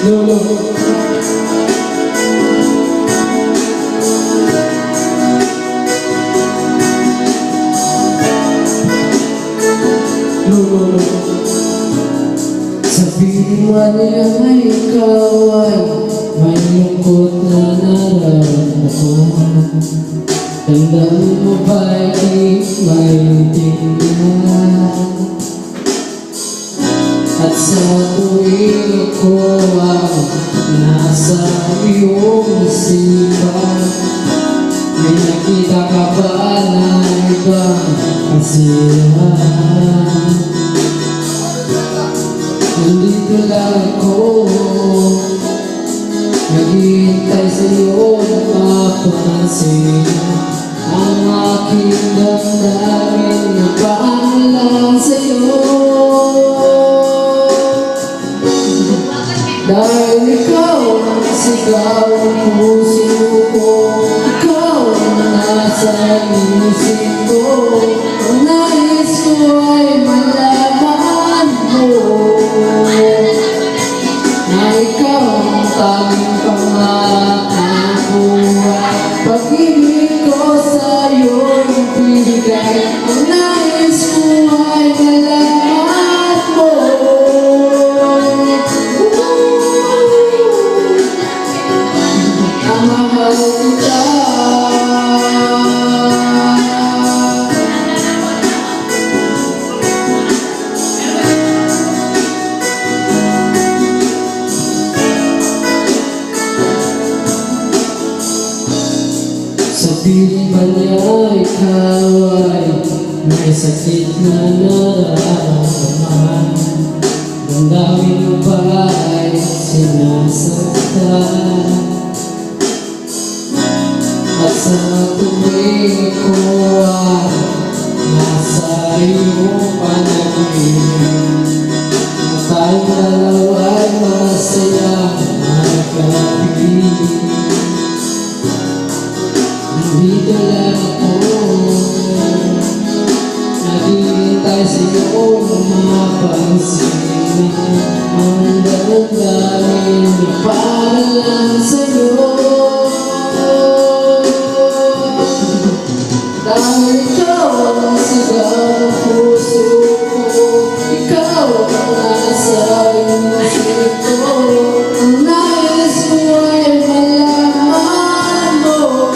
Lolo. Lolo. Sabihin man niya na ikaw ay may lungkot na nararamdaman. Tandaan mo ba'y di maintindihan? At sa tuwing ako ang nasa iyong isipan, may nakita ka ba na ibang kasiyahan? Nandito lang ako, naghihintay sa'yo na mapansin ang aking damdamin na paalam sa'yo. Dahil ikaw ang sigaw ng puso ko, ikaw ang nasa isip ko, ang nais ko ay malaman mo na ikaw ang tanging pangarap ng buhay. Pag-ibig ko sa'yo'y ibigay, ang nais ko ay malaman mo. Ang mahal kita. Sabihin ba niya ikaw ay may sakit na nararamdaman? Damdamin mo ba ay sinasaktan? At sa tuwing ko ay nasa iyong panaginip, na tayong dalawa ay masayang magkapiling. Nandito lang ako, naghihintay sa'yo na mapansin ang damdamin na para lang sa'yo. Dahil ikaw ang sigaw ng puso ko, ikaw ang nasa isip ko, ang nais ko ay malaman mo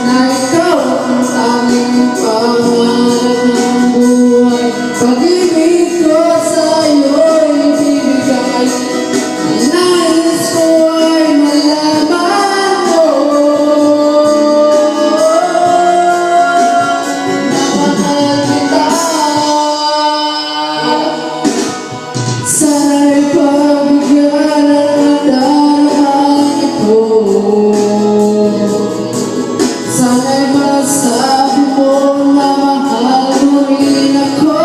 na ikaw ang tanging pangarap ng buhay. Pag-ibig ko sa'yo'y ibigay, ang nais ko ay malaman mo. Namahal kita. Sana'y pagbigyan ang daramang ito. Sana'y masabi mo na mahal mo rin ako.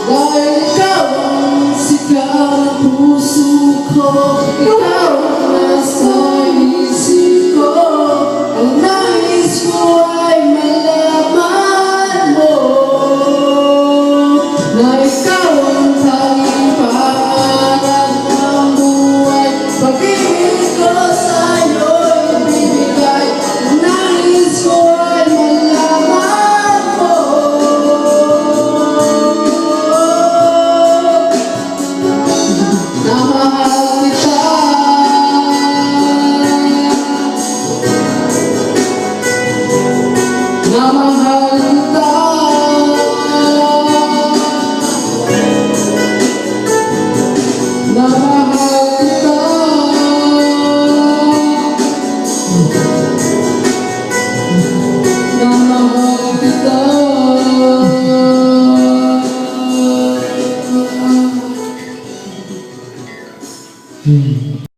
Dahil ikaw ang sigaw ng puso ko, ikaw ang nasa isip ko, ang nais ko ay malaman mo na ikaw ang tanging pangarap ng buhay. Pag-ibig ko sa'yo'y ibigay, ang nais ko ay malaman mo. Na mahal kita. Na mahal